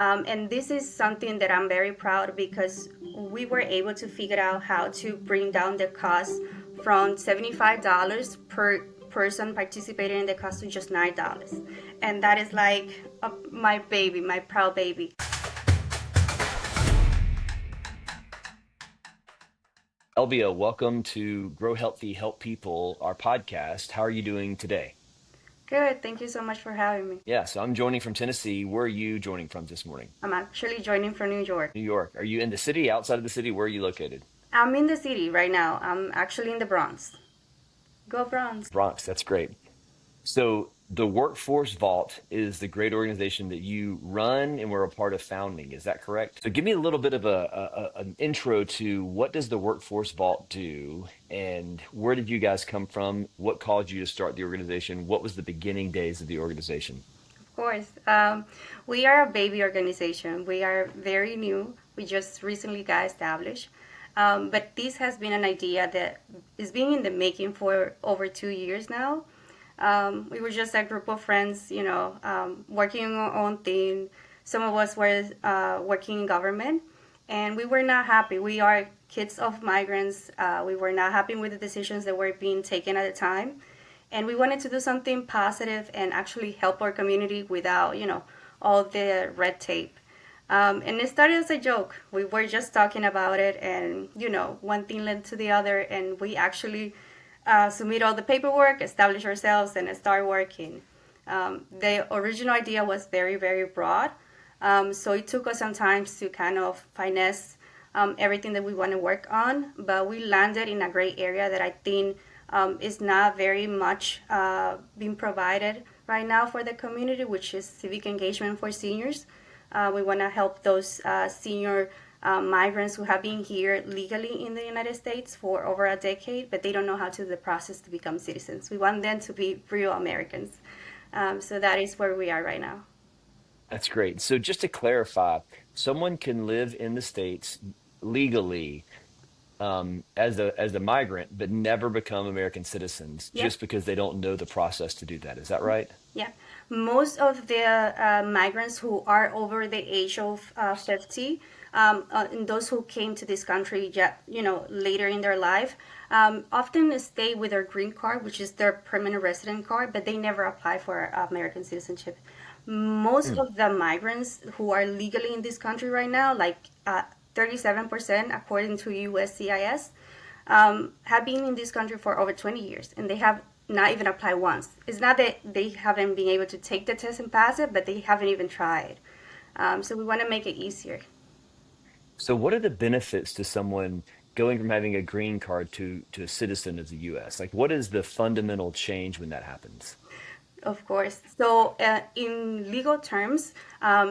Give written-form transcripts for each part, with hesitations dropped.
And this is something that I'm very proud because we were able to figure out how to bring down the cost from $75 per person participating in the cost to just $9. And that is like my baby, my proud baby. Elbia, welcome to Grow Healthy, Help People, our podcast. How are you doing today? Good. Thank you so much for having me. Yeah, so I'm joining from Tennessee. Where are you joining from this morning? I'm actually joining from New York. New York. Are you in the city, outside of the city? Where are you located? I'm in the city right now. I'm actually in the Bronx. Go Bronx. Bronx. That's great. So the Workforce Vault is the great organization that you run and were a part of founding. Is that correct? So give me a little bit of an intro to what does the Workforce Vault do and where did you guys come from? What caused you to start the organization? What was the beginning days of the organization? Of course. We are a baby organization. We are very new. We just recently got established. But this has been an idea that is being in the making for over 2 years now. We were just a group of friends, working on our own thing. Some of us were working in government, and we were not happy. We are kids of migrants. We were not happy with the decisions that were being taken at the time, and we wanted to do something positive and actually help our community without, all the red tape. And it started as a joke. We were just talking about it, and one thing led to the other, and we actually submit all the paperwork, establish ourselves, and start working. The original idea was very, very broad, so it took us some time to kind of finesse everything that we want to work on, but we landed in a great area that I think is not very much being provided right now for the community, which is civic engagement for seniors. We want to help those senior migrants who have been here legally in the United States for over a decade, but they don't know how to do the process to become citizens. We want them to be real Americans. So that is where we are right now. That's great. So just to clarify, someone can live in the States legally as a migrant, but never become American citizens Yep. just because they don't know the process to do that. Is that right? Yeah, most of the migrants who are over the age of 50, and those who came to this country, later in their life, often stay with their green card, which is their permanent resident card, but they never apply for American citizenship. Most Hmm. of the migrants who are legally in this country right now, like 37%, according to USCIS, have been in this country for over 20 years, and they have not even applied once. It's not that they haven't been able to take the test and pass it, but they haven't even tried. So we want to make it easier. So what are the benefits to someone going from having a green card to a citizen of the US? Like what is the fundamental change when that happens? Of course. So, in legal terms,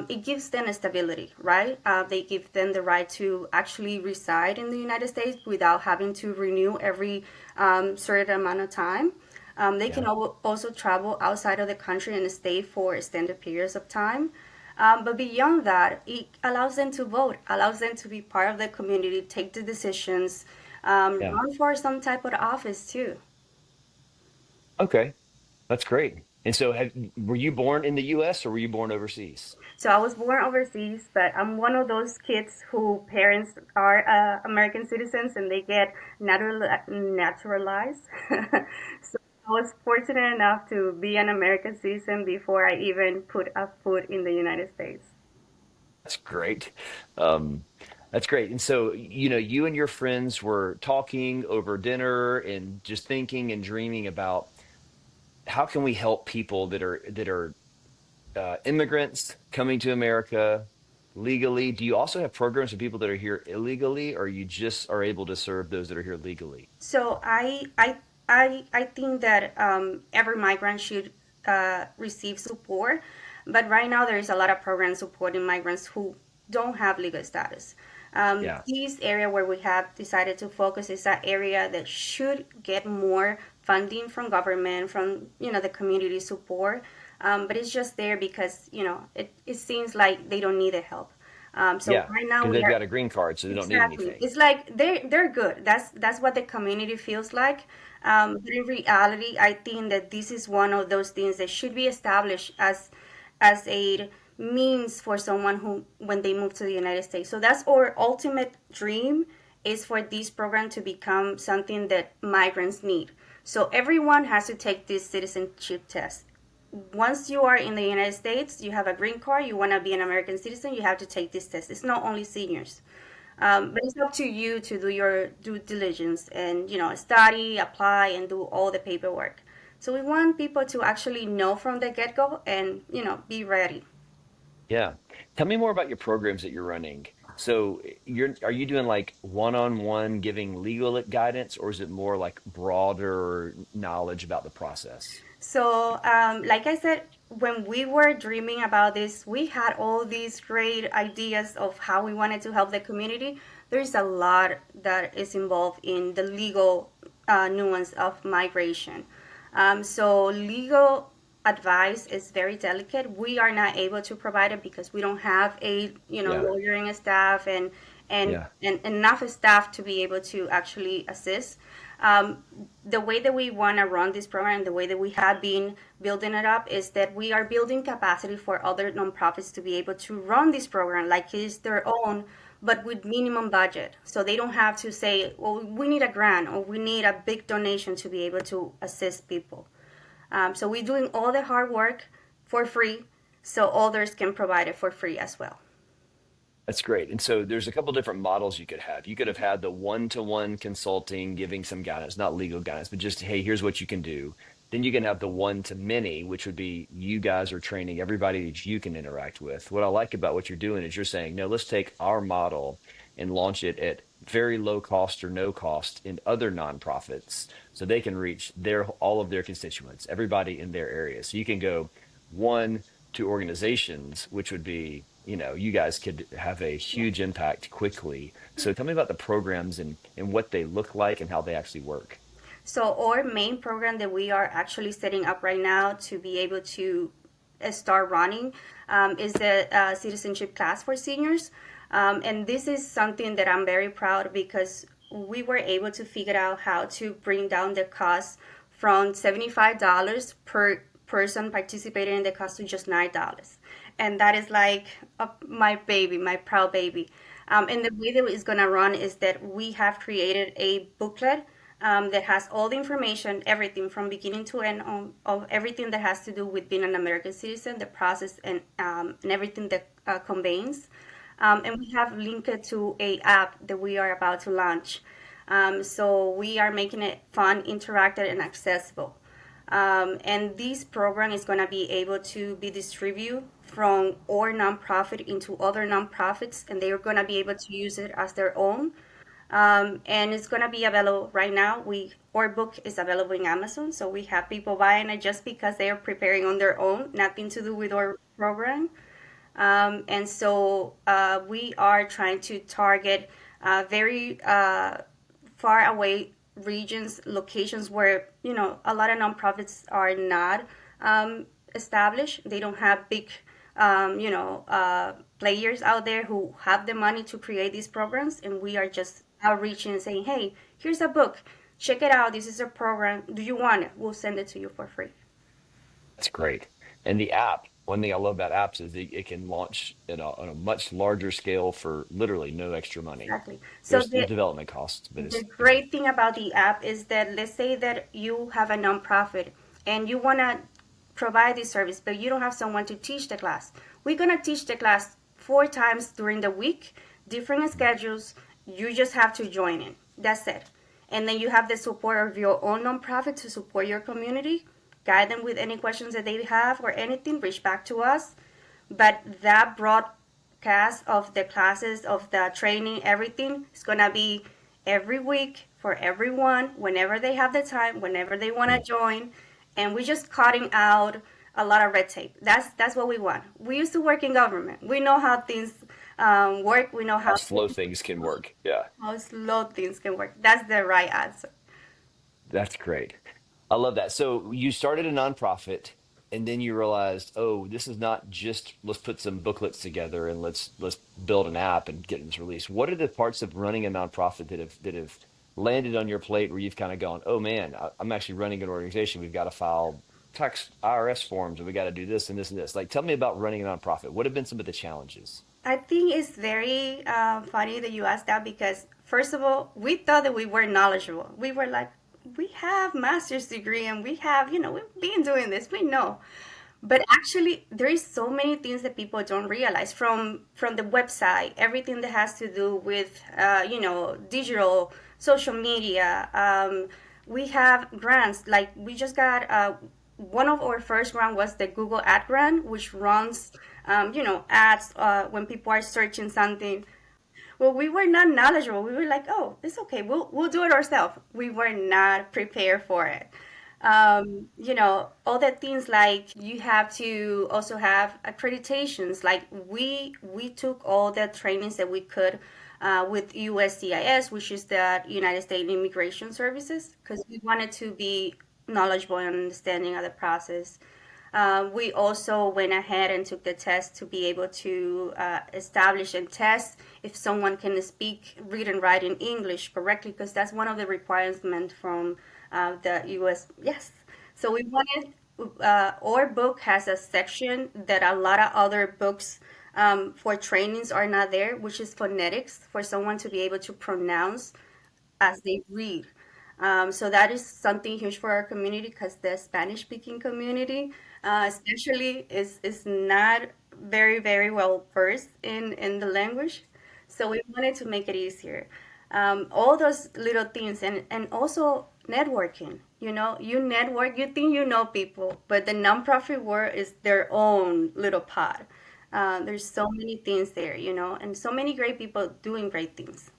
it gives them a stability, right? They give them the right to actually reside in the United States without having to renew every certain amount of time. They can Yeah. also travel outside of the country and stay for extended periods of time. But beyond that, it allows them to vote, allows them to be part of the community, take the decisions, Yeah. run for some type of office too. Okay. That's great. And so were you born in the US or were you born overseas? So I was born overseas, but I'm one of those kids who parents are American citizens and they get naturalized. So I was fortunate enough to be an American citizen before I even put a foot in the United States. That's great. Um, that's great. And so, you and your friends were talking over dinner and just thinking and dreaming about how can we help people that are immigrants coming to America legally? Do you also have programs for people that are here illegally, or you just are able to serve those that are here legally? So I think that every migrant should receive support, but right now there is a lot of programs supporting migrants who don't have legal status. Yeah. This area where we have decided to focus is that area that should get more funding from government, from the community support, but it's just there because it seems like they don't need the help. So Yeah. right now Because we they've are. got a green card, so they don't need Exactly. anything. It's like they're good. That's what the community feels like. But in reality, I think that this is one of those things that should be established as a means for someone who when they move to the United States. So that's our ultimate dream, is for this program to become something that migrants need. So everyone has to take this citizenship test. Once you are in the United States, you have a green card, you want to be an American citizen, you have to take this test. It's not only seniors. But it's up to you to do your due diligence and study, apply, and do all the paperwork. So we want people to actually know from the get go and be ready. Yeah. Tell me more about your programs that you're running. So are you doing like one-on-one giving legal guidance, or is it more like broader knowledge about the process? So, like I said, when we were dreaming about this, we had all these great ideas of how we wanted to help the community. There's a lot that is involved in the legal nuance of migration. So, legal advice is very delicate. We are not able to provide it because we don't have a Yeah. lawyering staff Yeah. and enough staff to be able to actually assist. Um, the way that we want to run this program, the way that we have been building it up, is that we are building capacity for other nonprofits to be able to run this program like it's their own, but with minimum budget. So they don't have to say, well, we need a grant or we need a big donation to be able to assist people. So we're doing all the hard work for free, so others can provide it for free as well. That's great. And so there's a couple different models you could have. You could have had the one-to-one consulting, giving some guidance, not legal guidance, but just, hey, here's what you can do. Then you can have the one-to-many, which would be you guys are training everybody that you can interact with. What I like about what you're doing is you're saying, no, let's take our model and launch it at very low cost or no cost in other nonprofits so they can reach their all of their constituents, everybody in their area. So you can go one to organizations, which would be, you guys could have a huge impact quickly. So tell me about the programs and what they look like and how they actually work. So our main program that we are actually setting up right now to be able to start running is the citizenship class for seniors. And this is something that I'm very proud of because we were able to figure out how to bring down the cost from $75 per person participating in the cost to just $9. And that is like my baby, my proud baby. And the way that it's going to run is that we have created a booklet that has all the information, everything from beginning to end of everything that has to do with being an American citizen, the process, and everything that conveys. And we have linked it to a app that we are about to launch. So we are making it fun, interactive, and accessible. And this program is going to be able to be distributed from our nonprofit into other nonprofits, and they are going to be able to use it as their own. And it's going to be available right now. Our book is available in Amazon, so we have people buying it just because they are preparing on their own, nothing to do with our program. And so we are trying to target very far away regions, locations where a lot of nonprofits are not established. They don't have big players out there who have the money to create these programs, and we are just outreaching and saying, hey, here's a book, check it out, this is a program, do you want it? We'll send it to you for free. That's great. And the app, one thing I love about apps is it can launch on a much larger scale for literally no extra money. Exactly. So There's the development costs, but The it's, great thing about the app is that let's say that you have a nonprofit and you want to provide this service, but you don't have someone to teach the class. We're going to teach the class 4 times during the week, different schedules. You just have to join in. That's it. And then you have the support of your own nonprofit to support your community, guide them with any questions that they have or anything, reach back to us. But that broadcast of the classes, of the training, everything is going to be every week for everyone, whenever they have the time, whenever they want to join. And we're just cutting out a lot of red tape. That's what we want. We used to work in government. We know how things work. We know how slow things can work. Yeah. how slow things can work. That's the right answer. That's great. I love that. So you started a nonprofit and then you realized, oh, this is not just let's put some booklets together and let's build an app and get this released. What are the parts of running a nonprofit that have landed on your plate where you've kind of gone, oh man, I'm actually running an organization. We've got to file. tax IRS forms and we got to do this and this and this. Like, tell me about running a nonprofit. What have been some of the challenges? I think it's very funny that you asked that because, first of all, we thought that we were knowledgeable. We were like, we have master's degree and we have, we've been doing this. We know. But actually, there is so many things that people don't realize from the website, everything that has to do with, digital, social media. We have grants. Like we just got one of our first grant was the Google Ad Grant, which runs, ads when people are searching something. Well, we were not knowledgeable. We were like, oh, it's okay. We'll do it ourselves. We were not prepared for it. All the things like you have to also have accreditations. Like we took all the trainings that we could with USCIS, which is the United States Immigration Services, because we wanted to be knowledgeable and understanding of the process. We also went ahead and took the test to be able to establish and test if someone can speak, read, and write in English correctly, because that's one of the requirements from the U.S. Yes. So we wanted, our book has a section that a lot of other books for trainings are not there, which is phonetics, for someone to be able to pronounce as they read. So that is something huge for our community because the Spanish speaking community, especially, is not very, very well versed in the language. So we wanted to make it easier. All those little things and also networking. You network, you think you know people, but the nonprofit world is their own little pod. There's so many things there, and so many great people doing great things.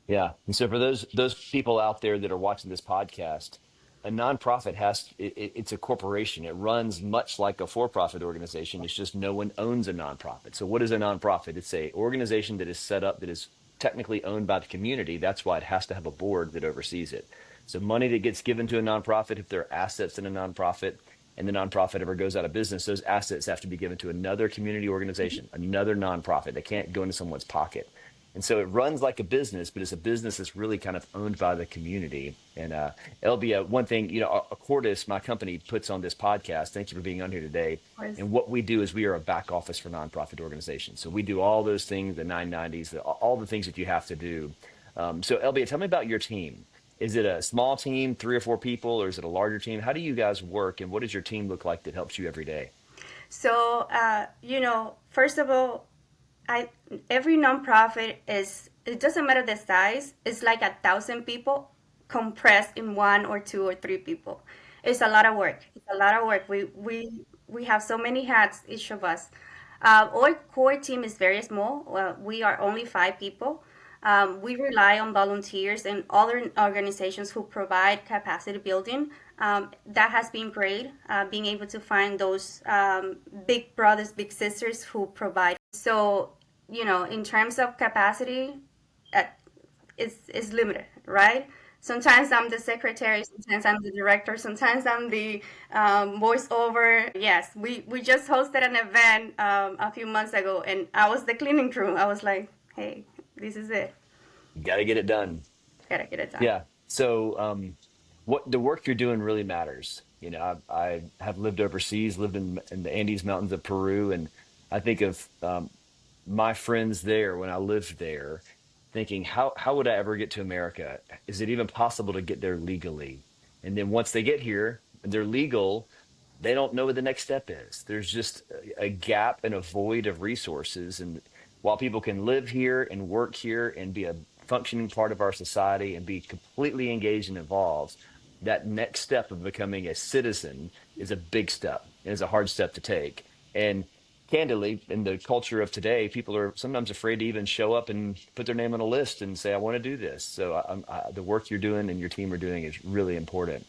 Yeah. And so for those people out there that are watching this podcast, a nonprofit it's a corporation. It runs much like a for-profit organization. It's just no one owns a nonprofit. So what is a nonprofit? It's a organization that is set up that is technically owned by the community. That's why it has to have a board that oversees it. So money that gets given to a nonprofit, if there are assets in a nonprofit and the nonprofit ever goes out of business, those assets have to be given to another community organization, another nonprofit. They can't go into someone's pocket. And so it runs like a business, but it's a business that's really kind of owned by the community. And Elbia, one thing, Cordis, my company, puts on this podcast. Thank you for being on here today. Of course. And what we do is we are a back office for nonprofit organizations. So we do all those things, the 990s, all the things that you have to do. So Elbia, tell me about your team. Is it a small team, 3 or 4 people, or is it a larger team? How do you guys work, and what does your team look like that helps you every day? So, first of all, I every nonprofit is, it doesn't matter the size. It's like 1,000 people compressed in 1 or 2 or 3 people. It's a lot of work. It's a lot of work. We have so many hats, each of us. Our core team is very small. Well, we are only 5 people. We rely on volunteers and other organizations who provide capacity building. That has been great, being able to find those big brothers, big sisters who provide. So, in terms of capacity, uh, it's limited, right? Sometimes I'm the secretary, sometimes I'm the director, sometimes I'm the voiceover. Yes, we just hosted an event a few months ago, and I was the cleaning crew. I was like, hey, this is it. You got to get it done. Gotta get it done. Yeah. So, what the work you're doing really matters. I have lived overseas, lived in the Andes Mountains of Peru, and I think of my friends there when I lived there, thinking, how would I ever get to America? Is it even possible to get there legally? And then once they get here, and they're legal, they don't know what the next step is. There's just a gap and a void of resources. And while people can live here and work here and be a functioning part of our society and be completely engaged and involved, that next step of becoming a citizen is a big step and is a hard step to take. And candidly, in the culture of today, people are sometimes afraid to even show up and put their name on a list and say, I want to do this. So the work you're doing and your team are doing is really important.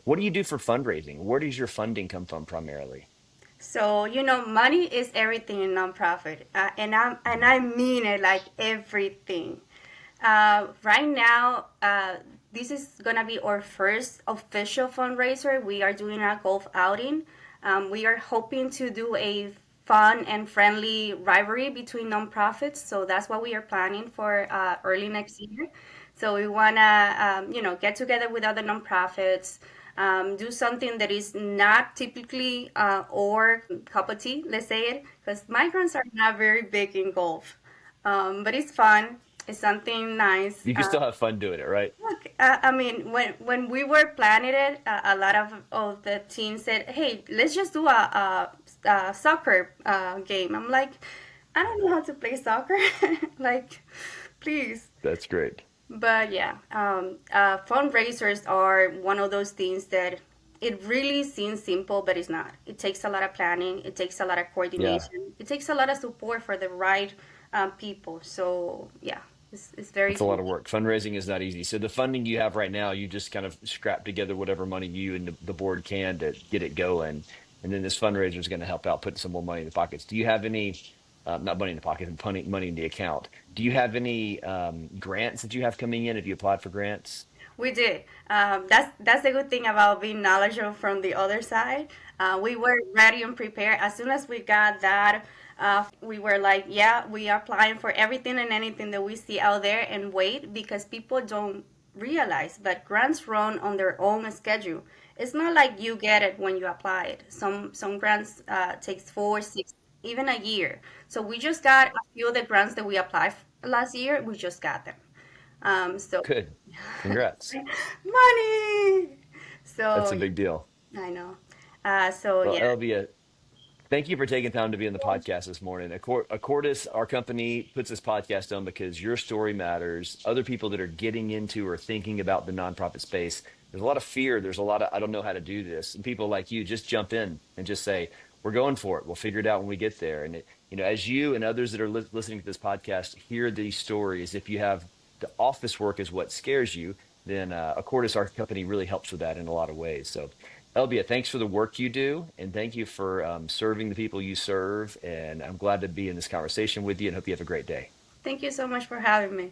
What do you do for fundraising? Where does your funding come from primarily? So, money is everything in nonprofit, and I mean it like everything. Right now, this is gonna be our first official fundraiser. We are doing a golf outing. We are hoping to do a fun and friendly rivalry between nonprofits. So that's what we are planning for early next year. So we wanna, get together with other nonprofits. do something that is not typically or cup of tea, let's say it, because migrants are not very big in golf. But it's fun. It's something nice. You can still have fun doing it, right? Look, I mean, when we were planning it, a lot of the team said, "Hey, let's just do a soccer game." I'm like, I don't know how to play soccer. Like, please. That's great. But yeah, fundraisers are one of those things that it really seems simple, but it's not. It takes a lot of planning. It takes a lot of Yeah. coordination. It takes a lot of support for the right people. So yeah, it's very It's a lot huge. of work. Fundraising is not easy. So the funding you have right now, you just kind of scrap together whatever money you and the board can to get it going. And then this fundraiser is going to help out putting some more money in the pockets. Do you have any, not money in the pocket, but money in the account? Do you have any grants that you have coming in? Have you applied for grants? We did. That's the good thing about being knowledgeable from the other side. We were ready and prepared. As soon as we got that, we were like, yeah, we are applying for everything and anything that we see out there and wait because people don't realize, but grants run on their own schedule. It's not like you get it when you apply it. Some grants takes 4, 6, even a year. So we just got a few of the grants that we applied last year. We just got them. So Good. Congrats. money. That's So a big deal. I know. So Well, yeah, Elvia, thank you for taking time to be on the podcast this morning. Accordis, our company, puts this podcast on because your story matters. Other people that are getting into or thinking about the nonprofit space, there's a lot of fear. There's a lot of, I don't know how to do this. And people like you just jump in and just say, we're going for it. We'll figure it out when we get there. And, as you and others that are listening to this podcast hear these stories, if you have the office work is what scares you, then Accordis, our company, really helps with that in a lot of ways. So Elbia, thanks for the work you do, and thank you for serving the people you serve. And I'm glad to be in this conversation with you, and hope you have a great day. thank you so much for having me.